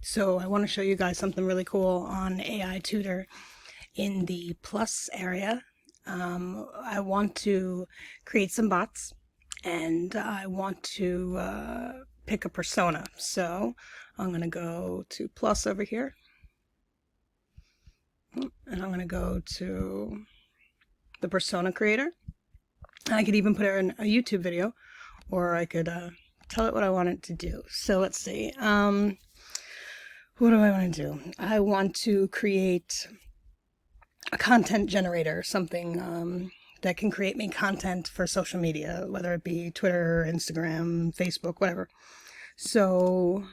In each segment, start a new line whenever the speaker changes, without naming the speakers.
So I want to show you guys something really cool on AI Tutor in the plus area. I want to create some bots and I want to pick a persona. So I'm going to go to plus over here and I'm going to go to the persona creator. I could even put it in a YouTube video, or I could tell it what I want it to do. So let's see. What do I want to do? I want to create a content generator, something that can create me content for social media, whether it be Twitter, Instagram, Facebook, whatever. So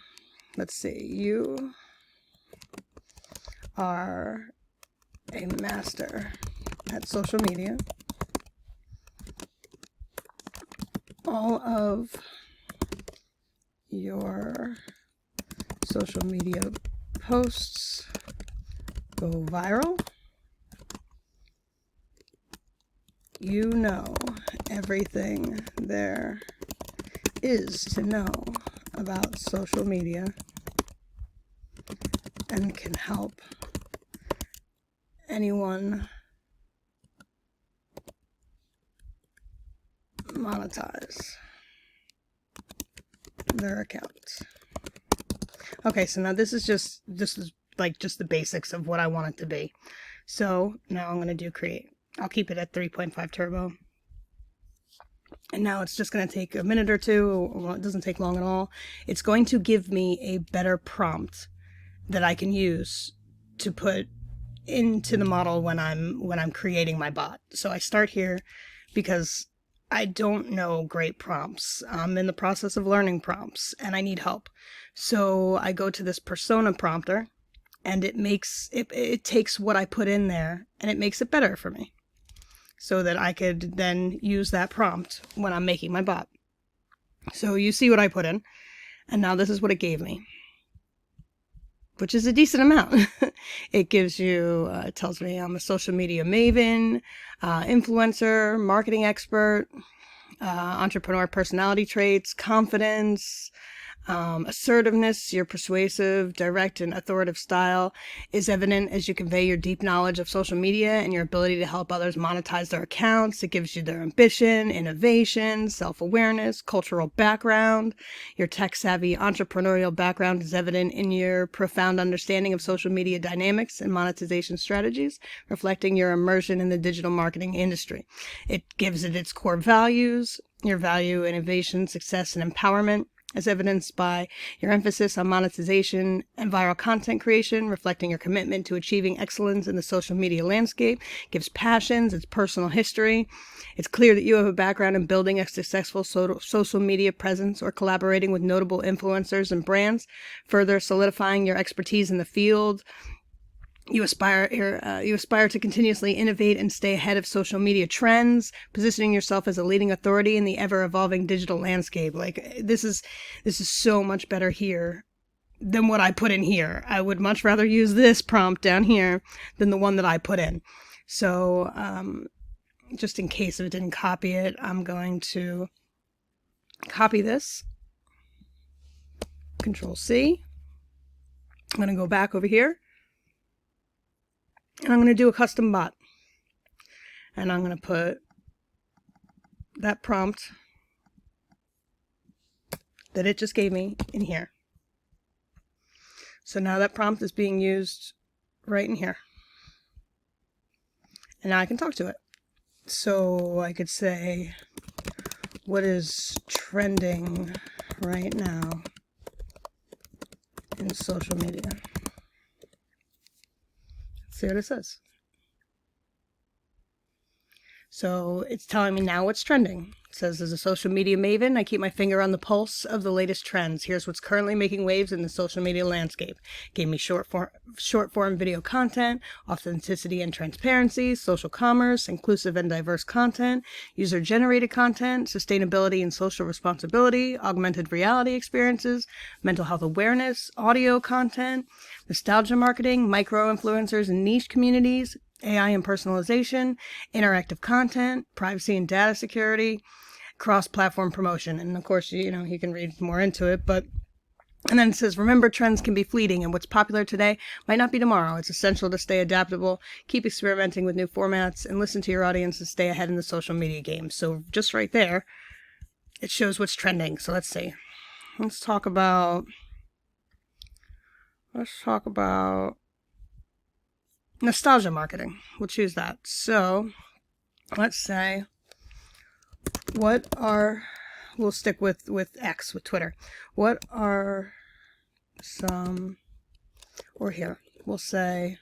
let's see. You are a master at social media. All of your social media posts go viral. You know everything there is to know about social media and can help anyone monetize their account. Okay, so now this is like just the basics of what I want it to be. So now I'm going to do create. I'll keep it at 3.5 turbo. And now it's just going to take a minute or two. Well, it doesn't take long at all. It's going to give me a better prompt that I can use to put into the model when I'm creating my bot. So I start here because I don't know great prompts. I'm in the process of learning prompts and I need help. So I go to this persona prompter and it takes what I put in there and it makes it better for me so that I could then use that prompt when I'm making my bot. So you see what I put in, and now this is what it gave me, which is a decent amount. It gives you, it tells me I'm a social media maven, influencer, marketing expert, entrepreneur personality traits, confidence, assertiveness. Your persuasive, direct, and authoritative style is evident as you convey your deep knowledge of social media and your ability to help others monetize their accounts. It gives you their ambition, innovation, self-awareness, cultural background. Your tech-savvy entrepreneurial background is evident in your profound understanding of social media dynamics and monetization strategies, reflecting your immersion in the digital marketing industry. It gives it its core values, your value, innovation, success, and empowerment, as evidenced by your emphasis on monetization and viral content creation, reflecting your commitment to achieving excellence in the social media landscape. Gives passions, its personal history. It's clear that you have a background in building a successful social media presence or collaborating with notable influencers and brands, further solidifying your expertise in the field. You aspire to continuously innovate and stay ahead of social media trends, positioning yourself as a leading authority in the ever-evolving digital landscape. Like, this is so much better here than what I put in here. I would much rather use this prompt down here than the one that I put in. So, just in case if it didn't copy it, I'm going to copy this. Control C. I'm going to go back over here. And I'm going to do a custom bot. And I'm going to put that prompt that it just gave me in here. So now that prompt is being used right in here. And now I can talk to it. So I could say, what is trending right now in social media? See what it says. So it's telling me now what's trending. It says, as a social media maven, I keep my finger on the pulse of the latest trends. Here's what's currently making waves in the social media landscape. Gave me short form video content, authenticity and transparency, social commerce, inclusive and diverse content, user-generated content, sustainability and social responsibility, augmented reality experiences, mental health awareness, audio content, nostalgia marketing, micro-influencers and niche communities, AI and personalization, interactive content, privacy and data security, cross-platform promotion. And of course, you can read more into it, but And then it says, remember, trends can be fleeting, and what's popular today might not be tomorrow. It's essential to stay adaptable, keep experimenting with new formats, and listen to your audience and stay ahead in the social media game. So just right there, it shows what's trending. So let's see. Let's talk about nostalgia marketing. We'll choose that. So let's say, we'll stick with X, with Twitter. What are some, or here, we'll say,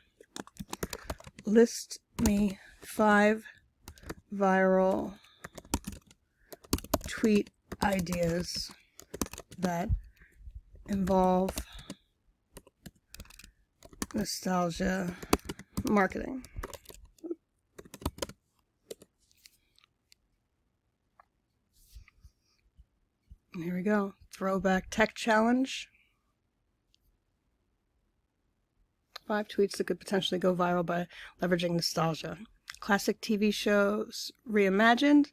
list me 5 viral tweet ideas that involve nostalgia marketing. And here we go. Throwback tech challenge. 5 tweets that could potentially go viral by leveraging nostalgia. Classic TV shows reimagined.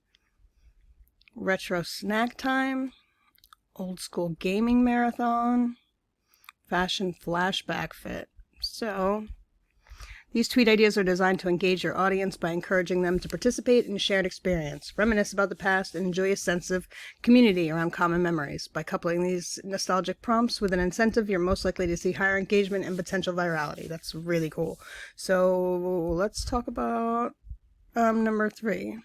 Retro snack time. Old school gaming marathon. Fashion flashback fit. So, these tweet ideas are designed to engage your audience by encouraging them to participate in a shared experience, reminisce about the past, and enjoy a sense of community around common memories. By coupling these nostalgic prompts with an incentive, you're most likely to see higher engagement and potential virality. That's really cool. So let's talk about number 3.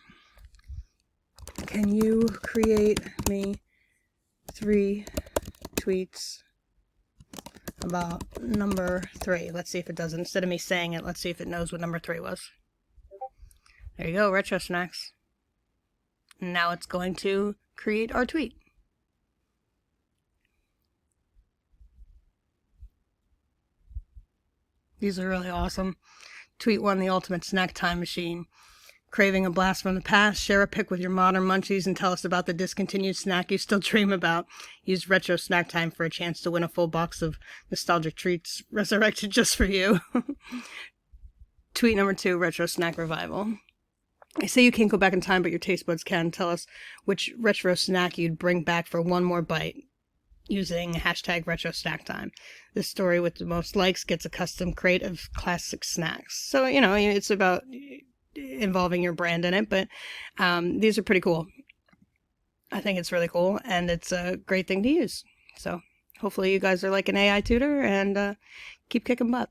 Can you create me 3 tweets about number 3? Let's see if it does. Instead of me saying it, let's see if it knows what number 3 was. There you go, retro snacks. Now it's going to create our tweet. These are really awesome. Tweet 1, the ultimate snack time machine. Craving a blast from the past? Share a pic with your modern munchies and tell us about the discontinued snack you still dream about. Use retro snack time for a chance to win a full box of nostalgic treats resurrected just for you. Tweet number 2, retro snack revival. They say you can't go back in time, but your taste buds can. Tell us which retro snack you'd bring back for one more bite using hashtag retro snack time. This story with the most likes gets a custom crate of classic snacks. So, it's about involving your brand in it, but these are pretty cool. I think it's really cool, and it's a great thing to use. So hopefully you guys are like an AI tutor and keep kicking butt.